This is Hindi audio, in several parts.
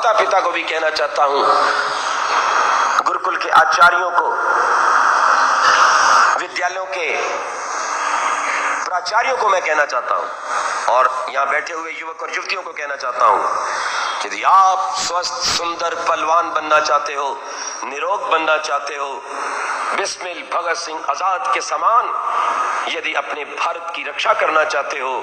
माता पिता को भी कहना चाहता हूं, गुरुकुल के आचार्यों को, विद्यालयों के प्राचार्यों को मैं कहना चाहता हूं, और यहां बैठे हुए युवक और युवतियों को कहना चाहता हूं कि यदि आप स्वस्थ, सुंदर, बलवान बनना चाहते हो, निरोग बनना चाहते हो, बिस्मिल भगत सिंह आजाद के समान यदि अपने भारत की रक्षा करना चाहते हो,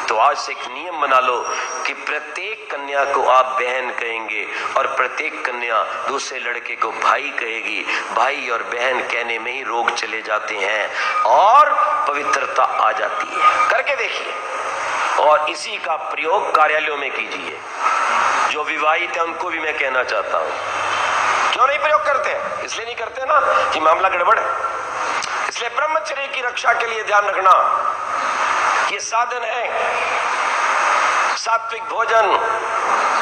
तो आज से एक नियम बना लो कि प्रत्येक कन्या को आप बहन कहेंगे और प्रत्येक कन्या दूसरे लड़के को भाई कहेगी। भाई और बहन कहने में ही रोग चले जाते हैं और पवित्रता आ जाती है। करके देखिए, और इसी का प्रयोग कार्यालयों में कीजिए। जो विवाहित है उनको भी मैं कहना चाहता हूं, क्यों नहीं प्रयोग करते? इसलिए नहीं करते ना कि मामला गड़बड़ है। इसलिए ब्रह्मचर्य की रक्षा के लिए ध्यान रखना, ये साधन है। सात्विक भोजन,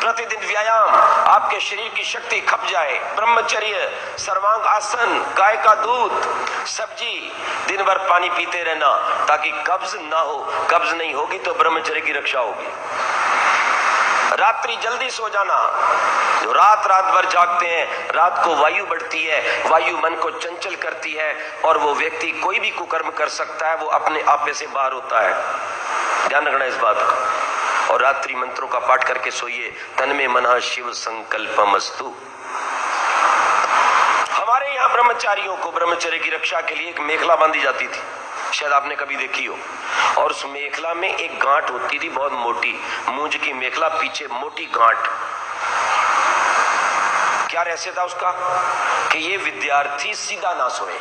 प्रतिदिन व्यायाम, आपके शरीर की शक्ति खप जाए। ब्रह्मचर्य, सर्वांग आसन, गाय का दूध, सब्जी, दिन भर पानी पीते रहना ताकि कब्ज ना हो। कब्ज नहीं होगी तो ब्रह्मचर्य की रक्षा होगी। रात्रि जल्दी सो जाना। जो रात भर जागते हैं, रात को वायु बढ़ती है, वायु मन को चंचल करती है और वो व्यक्ति कोई भी कुकर्म कर सकता है, वो अपने आपे से बाहर होता है। ध्यान रखना इस बात को। और रात्रि मंत्रों का पाठ करके सोइए। तन्मे मनः शिव संकल्पमस्तु। हमारे यहाँ ब्रह्मचारियों को ब्रह्मचर्य की रक्षा के लिए एक मेखला बांधी जाती थी, शायद आपने कभी देखी हो, और उस मेखला में एक गांठ होती थी बहुत मोटी, मूंज की मेखला, पीछे मोटी गांठ। क्या रहस्य था उसका? कि ये विद्यार्थी सीधा ना सोए।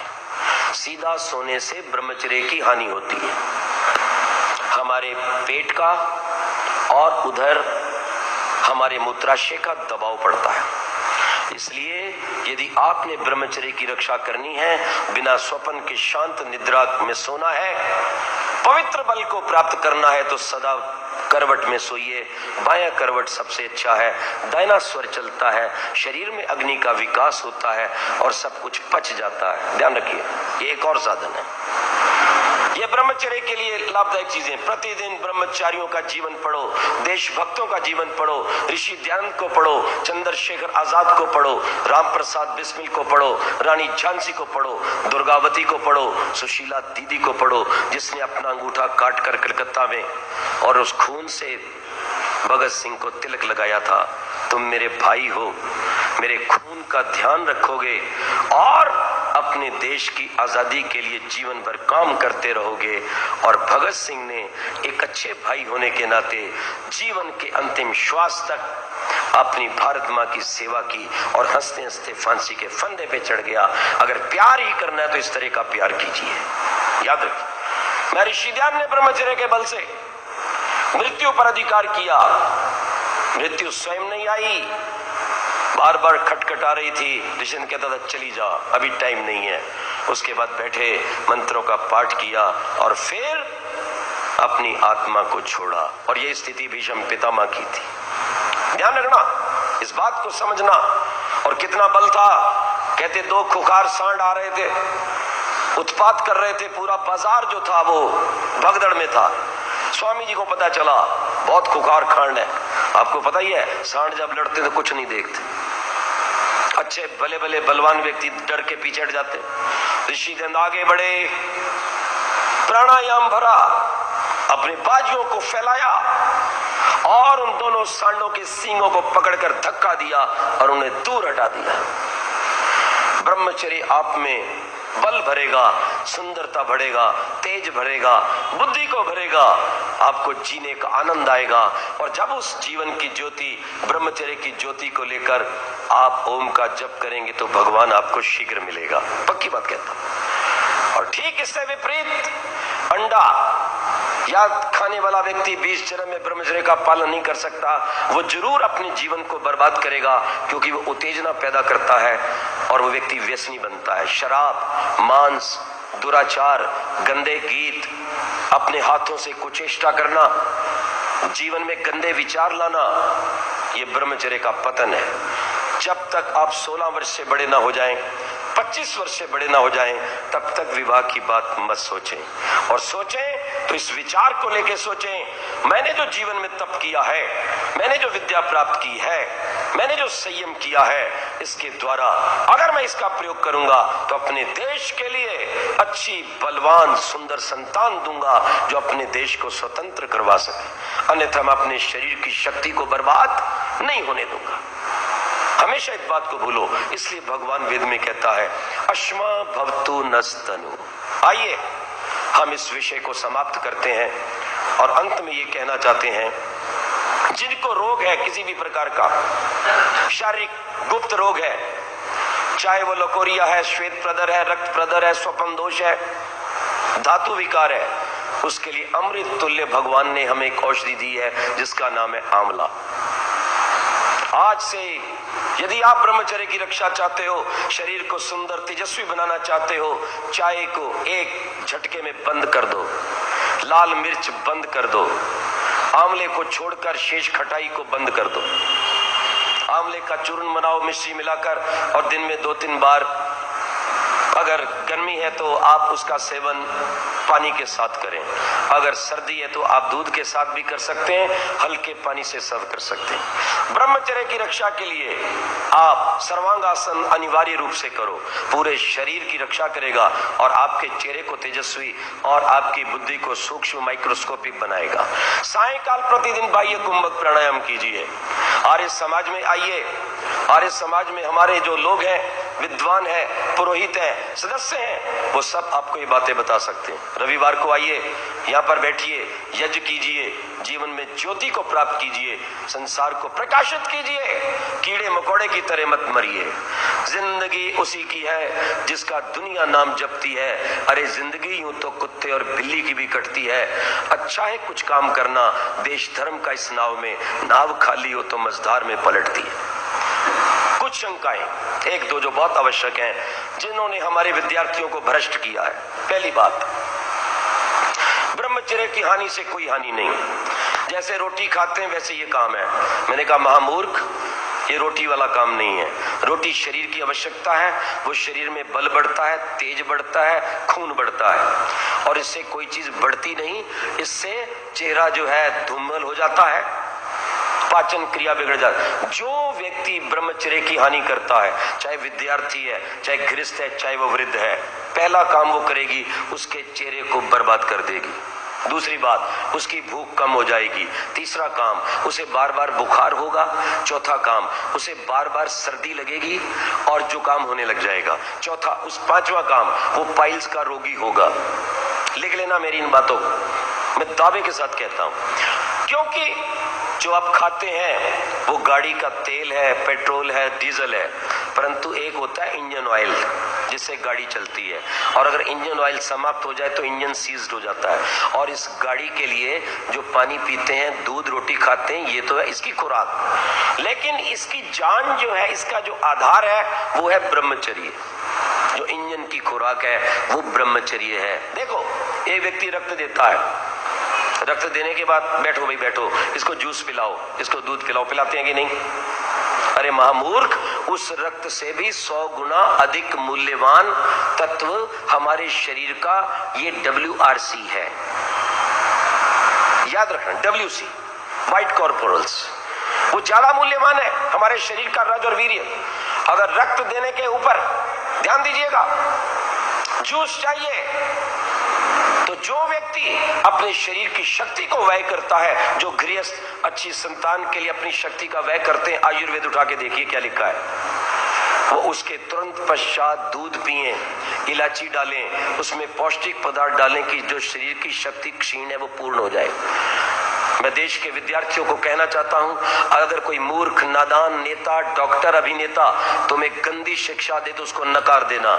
सीधा सोने से ब्रह्मचर्य की हानि होती है, हमारे पेट का और उधर हमारे मूत्राशय का दबाव पड़ता है। इसलिए यदि आपने ब्रह्मचर्य की रक्षा करनी है, बिना स्वप्न के शांत निद्रा में सोना है, पवित्र बल को प्राप्त करना है, तो सदा करवट में सोइए। बायां करवट सबसे अच्छा है, दाहिना स्वर चलता है, शरीर में अग्नि का विकास होता है और सब कुछ पच जाता है। ध्यान रखिए, ये एक और साधन है। ये ब्रह्मचर्य के लिए लाभदायक चीजें। प्रतिदिन ब्रह्मचारियों का जीवन पढ़ो, देशभक्तों का जीवन पढ़ो, ऋषि दयानंद को पढ़ो, चंद्रशेखर आजाद को पढ़ो, राम प्रसाद बिस्मिल को पढ़ो, रानी झांसी को पढ़ो, दुर्गावती को पढ़ो, सुशीला दीदी को पढ़ो, जिसने अपना अंगूठा काट कर कलकत्ता में और उस खून से भगत सिंह को तिलक लगाया था। तुम मेरे भाई हो, मेरे खून का ध्यान रखोगे और अपने देश की आजादी के लिए जीवन भर काम करते रहोगे। और भगत सिंह ने एक अच्छे भाई होने के नाते जीवन के अंतिम श्वास तक अपनी भारत माँ की सेवा की और हंसते हंसते फांसी के फंदे पे चढ़ गया। अगर प्यार ही करना है तो इस तरह का प्यार कीजिए। याद रखिए, मैं ऋषि दयानंद ने ब्रह्मचर्य के बल से मृत्यु पर अधिकार किया। मृत्यु स्वयं नहीं आई, बार बार खटखटा रही थी। ऋषि कहता था चली जा, अभी टाइम नहीं है। उसके बाद बैठे, मंत्रों का पाठ किया और फिर अपनी आत्मा को छोड़ा। और यह स्थिति भीष्म पितामह की थी। ध्यान रखना, इस बात को समझना। और कितना बल था। कहते दो खुखार सांड आ रहे थे, उत्पात कर रहे थे। पूरा बाजार जो था वो भगदड़ में था। स्वामी जी को पता चला बहुत खुखार खांड है। आपको पता ही है, सांड जब लड़ते तो कुछ नहीं देखते। अच्छे भले भले बलवान व्यक्ति डर के पीछे हट जाते। ऋषि दयानंद आगे बढ़े, प्राणायाम भरा, अपनी बाजुओं को फैलाया और उन दोनों सांडों के सींगों को पकड़कर धक्का दिया और उन्हें दूर हटा दिया। ब्रह्मचर्य आप में बल भरेगा, सुंदरता बढ़ेगा, तेज भरेगा, बुद्धि को भरेगा, आपको जीने का आनंद आएगा। और जब उस जीवन की ज्योति, ब्रह्मचर्य की ज्योति को लेकर आप ओम का जप करेंगे तो भगवान आपको शीघ्र मिलेगा। पक्की बात कहता हूं। और ठीक इससे विपरीत अंडा या खाने वाला व्यक्ति 20 जन्म में ब्रह्मचर्य का पालन नहीं कर सकता। वो जरूर अपने जीवन को बर्बाद करेगा, क्योंकि वो उत्तेजना पैदा करता है और वो व्यक्ति व्यसनी बनता है। शराब, मांस, दुराचार, गंदे गीत, अपने हाथों से कुचेष्टा करना, जीवन में गंदे विचार लाना, ये ब्रह्मचर्य का पतन है। जब तक आप 16 वर्ष से बड़े ना हो जाएं, 25 वर्ष से बड़े ना हो जाएं, तब तक विवाह की बात मत सोचें। और सोचें तो इस विचार को लेके सोचें, मैंने जो जीवन में तप किया है, मैंने जो विद्या प्राप्त की है, मैंने जो संयम किया है, इसके द्वारा अगर मैं इसका प्रयोग करूंगा तो अपने देश के लिए अच्छी बलवान सुंदर संतान दूंगा जो अपने देश को स्वतंत्र करवा सके, अन्यथा मैं अपने शरीर की शक्ति को बर्बाद नहीं होने दूंगा। हमेशा इस बात को भूलो। इसलिए भगवान वेद में कहता है अश्मा भवतु नस्तनु। आइए हम इस विषय को समाप्त करते हैं और अंत में ये कहना चाहते हैं, जिनको रोग है किसी भी प्रकार का, शारीरिक गुप्त रोग है, चाहे वो लकोरिया है, श्वेत प्रदर है, रक्त प्रदर है, स्वपन दोष है, धातु विकार है, उसके लिए अमृत तुल्य भगवान ने हमें एक औषधि दी है जिसका नाम है आंवला। आज से यदि आप ब्रह्मचर्य की रक्षा चाहते हो, शरीर को सुंदर तेजस्वी बनाना चाहते हो, चाय को एक झटके में बंद कर दो, लाल मिर्च बंद कर दो, आंवले को छोड़कर शेष खटाई को बंद कर दो, आंवले का चूर्ण बनाओ मिश्री मिलाकर और दिन में 2-3 बार, अगर गर्मी है तो आप उसका सेवन पानी के साथ करें, अगर सर्दी है तो आप दूध के साथ भी कर सकते हैं, हल्के पानी से सर्व कर सकते हैं। ब्रह्मचर्य की रक्षा के लिए आप सर्वांगासन अनिवार्य रूप से करो, पूरे शरीर की रक्षा करेगा और आपके चेहरे को तेजस्वी और आपकी बुद्धि को सूक्ष्म माइक्रोस्कोपिक बनाएगा। सायंकाल प्रतिदिन बाह्य कुंभक प्राणायाम कीजिए। आर्य समाज में आइए, आर्य समाज में हमारे जो लोग हैं, विद्वान है, पुरोहित है, सदस्य हैं, वो सब आपको ये बातें बता सकते हैं। रविवार को आइए, यहाँ पर बैठिए, यज्ञ कीजिए, जीवन में ज्योति को प्राप्त कीजिए, संसार को प्रकाशित कीजिए, कीड़े मकोड़े की तरह मत मरिए। जिंदगी उसी की है जिसका दुनिया नाम जपती है। अरे जिंदगी यूं तो कुत्ते और बिल्ली की भी कटती है। अच्छा है कुछ काम करना, देश धर्म का इस नाव में, नाव खाली हो तो मझधार में पलटती है। कुछ शंकाएं, 1-2 जो बहुत आवश्यक हैं, जिन्होंने हमारे विद्यार्थियों को भ्रष्ट किया है। पहली बात, ब्रह्मचर्य की हानि से कोई हानि नहीं, जैसे रोटी खाते हैं वैसे ये काम है। मैंने कहा महामूर्ख, ये रोटी वाला काम नहीं है। रोटी शरीर की आवश्यकता है, वो शरीर में बल बढ़ता है, तेज बढ़ता है, खून बढ़ता है, और इससे कोई चीज बढ़ती नहीं। इससे चेहरा जो है धूमल हो जाता है, पाचन क्रिया बिगड़ जाती है। जो व्यक्ति ब्रह्मचर्य की हानि करता है, चाहे विद्यार्थी है, चाहे गृहस्थ है, चाहे वो वृद्ध है, पहला काम वो करेगी, उसके चेहरे को बर्बाद कर देगी। दूसरी बात, उसकी भूख कम हो जाएगी। तीसरा काम, उसे बार बार बुखार होगा। चौथा काम, उसे बार बार सर्दी लगेगी और जुकाम होने लग जाएगा। पांचवा काम, वो पाइल्स का रोगी होगा। लिख लेना मेरी इन बातों को, मैं दावे के साथ कहता हूं, क्योंकि जो आप खाते हैं वो गाड़ी का तेल है, पेट्रोल है, डीजल है, परंतु एक होता है इंजन ऑयल जिससे गाड़ी चलती है, और अगर इंजन ऑयल समाप्त हो जाए तो इंजन सीज्ड हो जाता है। और इस गाड़ी के लिए जो पानी पीते हैं, दूध रोटी खाते हैं, ये तो है इसकी खुराक, लेकिन इसकी जान जो है, इसका जो आधार है वो है ब्रह्मचर्य। जो इंजन की खुराक है वो ब्रह्मचर्य है। देखो, एक व्यक्ति रक्त देता है, रक्त देने के बाद बैठो भाई बैठो, इसको जूस पिलाओ, इसको दूध पिलाओ, पिलाते हैं कि नहीं? अरे महामूर्ख, उस रक्त से भी 100 गुना अधिक मूल्यवान तत्व हमारे शरीर का ये WRC है। याद रखना, WC, व्हाइट कॉर्पोरल्स, वो ज्यादा मूल्यवान है हमारे शरीर का रज और वीर्य। अगर रक्त देने के ऊपर ध्यान दीजिएगा, जूस चाहिए, तो जो व्यक्ति अपने शरीर की शक्ति को व्यय करता है, जो गृहस्थ अच्छी संतान के लिए अपनी शक्ति का व्यय करते हैं, आयुर्वेद उठा के देखिए क्या लिखा है, वो उसके तुरंत पश्चात दूध पिए, इलायची डालें, उसमें पौष्टिक पदार्थ डालें कि जो शरीर की शक्ति क्षीण है वो पूर्ण हो जाए। मैं देश के विद्यार्थियों को कहना चाहता हूं, अगर कोई मूर्ख, नादान नेता, डॉक्टर, अभिनेता तुम्हें गंदी शिक्षा दे तो उसको नकार देना,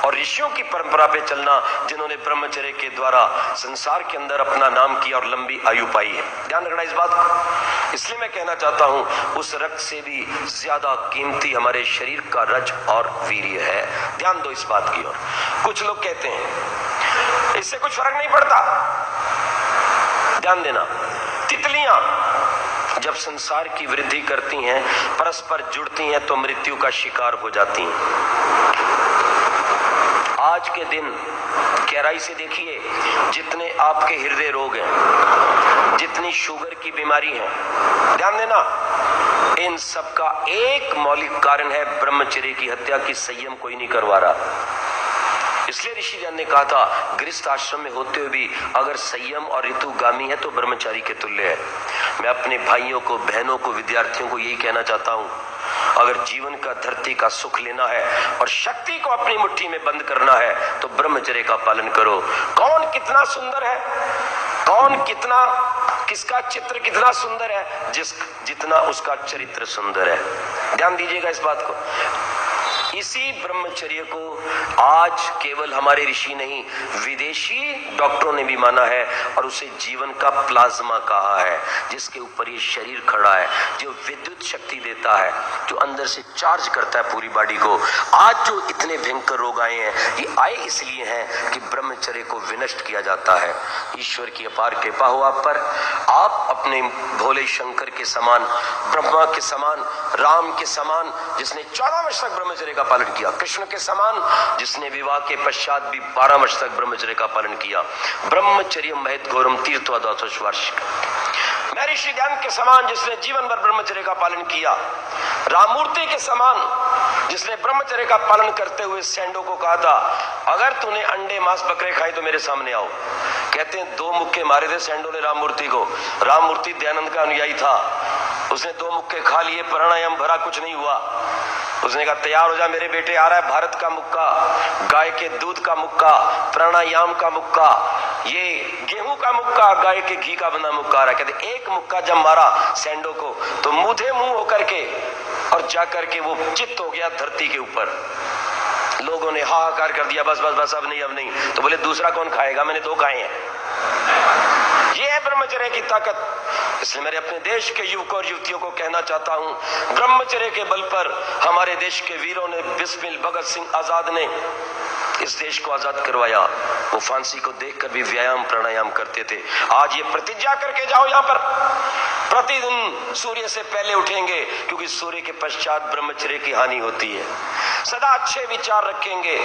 और ऋषियों की परंपरा पे चलना जिन्होंने ब्रह्मचर्य के द्वारा संसार के अंदर अपना नाम किया और लंबी आयु पाई है। ध्यान रखना इस बात को। इसलिए मैं कहना चाहता हूं, उस रक्त से भी ज्यादा कीमती हमारे शरीर का रज और वीर्य है। ध्यान दो इस बात की ओर। कुछ लोग कहते हैं इससे कुछ फर्क नहीं पड़ता। ध्यान देना, तितलियां जब संसार की वृद्धि करती हैं, परस्पर जुड़ती हैं तो मृत्यु का शिकार हो जाती हैं। आज के दिन गहराई से देखिए, जितने आपके हृदय रोग हैं, जितनी शुगर की बीमारी है, ध्यान देना, इन सब का एक मौलिक कारण है ब्रह्मचर्य की हत्या की संयम कोई नहीं करवा रहा। इसलिए ऋषिजन ने कहा था, गृहस्थ आश्रम में होते हुए भी अगर संयम और ऋतुगामी है तो ब्रह्मचारी के तुल्य है। मैं अपने भाइयों को, बहनों को, विद्यार्थियों को यही कहना चाहता हूं, अगर जीवन का, धरती का सुख लेना है और शक्ति को अपनी मुट्ठी में बंद करना है तो ब्रह्मचर्य का पालन करो। कौन कितना सुंदर है, कौन कितना, किसका चित्र कितना सुंदर है, जितना उसका चरित्र सुंदर है। ध्यान दीजिएगा इस बात को। इसी ब्रह्मचर्य को आज केवल हमारे ऋषि नहीं, विदेशी डॉक्टरों ने भी माना है और उसे जीवन का प्लाज्मा कहा है, जिसके ऊपर ये शरीर खड़ा है, जो विद्युत शक्ति देता है, जो अंदर से चार्ज करता है पूरी बॉडी को। आज जो इतने भयंकर रोग आए हैं, ये आए इसलिए हैं कि ब्रह्मचर्य को विनष्ट किया जाता है। ईश्वर की अपार कृपा हो आप पर। आप अपने भोले शंकर के समान, ब्रह्मा के समान, राम के समान, जिसने 14 वर्ष तक ब्रह्मचर्य का पालन किया, कृष्ण के समान, जिसने विवाह के पश्चात भी 12 वर्ष तक ब्रह्मचर्य का पालन किया। ब्रह्मचर्य महत घोरम तीर्थवादश वार्षिक। मैं ऋषि ध्यान के समान, जिसने जीवन भर ब्रह्मचर्य का पालन किया। राममूर्ति के समान, जिसने ब्रह्मचर्य का पालन करते हुए सैंडो को कहा था, अगर तूने अंडे, मांस, बकरे खाए तो मेरे सामने आओ। कहते हैं 2 मुक्के मारे थे सैंडो ने राममूर्ति को। राममूर्ति दयानंद का अनुयायी था, उसने 2 मुक्के खा लिए, प्राणायाम भरा, कुछ नहीं हुआ। उसने कहा, तैयार हो जा मेरे बेटे, आ रहा है भारत का मुक्का, गाय के दूध का मुक्का, प्राणायाम का मुक्का, ये गेहूं का मुक्का, गाय के घी का बना मुक्का आ रहा है। कहते एक मुक्का जब मारा सैंडो को तो मुंह होकर के और जाकर के वो चित्त हो गया धरती के ऊपर। लोगों ने हाहाकार कर दिया, बस बस बस, अब नहीं। तो बोले दूसरा कौन खाएगा, मैंने 2 खाए हैं। ये है ब्रह्मचर्य की ताकत। इसलिए मेरे अपने देश के युवक और युवतियों को कहना चाहता हूं, ब्रह्मचर्य के बल पर हमारे देश के वीरों ने, बिस्मिल भगत सिंह आजाद ने इस देश को आजाद करवाया। वो फांसी को देखकर भी व्यायाम, प्राणायाम करते थे। आज ये प्रतिज्ञा करके जाओ, यहां पर प्रतिदिन सूर्य से पहले उठेंगे, क्योंकि सूर्य के पश्चात ब्रह्मचर्य की हानि होती है। सदा अच्छे विचार रखेंगे,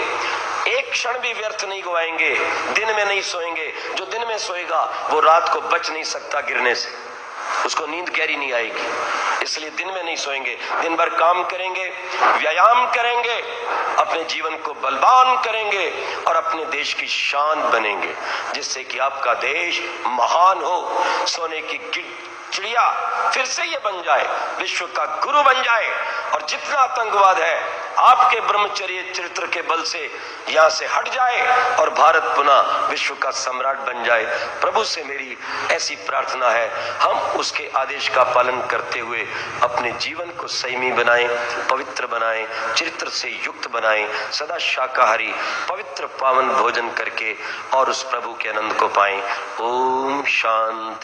एक क्षण भी व्यर्थ नहीं गवाएंगे, दिन में नहीं सोएंगे। जो दिन में सोएगा वो रात को बच नहीं सकता गिरने से, उसको नींद गहरी नहीं आएगी। इसलिए दिन में नहीं सोएंगे, दिन भर काम करेंगे, व्यायाम करेंगे, अपने जीवन को बलवान करेंगे और अपने देश की शान बनेंगे, जिससे कि आपका देश महान हो, सोने की चिड़िया फिर से ये बन जाए, विश्व का गुरु बन जाए। और जितना आतंकवाद है आपके ब्रह्मचर्य चरित्र के बल से यहां से हट जाए और भारत पुनः विश्व का सम्राट बन जाए। प्रभु से मेरी ऐसी प्रार्थना है, हम उसके आदेश का पालन करते हुए अपने जीवन को संयमी बनाएं, पवित्र बनाएं, चरित्र से युक्त बनाएं, सदा शाकाहारी पवित्र पावन भोजन करके और उस प्रभु के आनंद को पाएं। ओम शांति।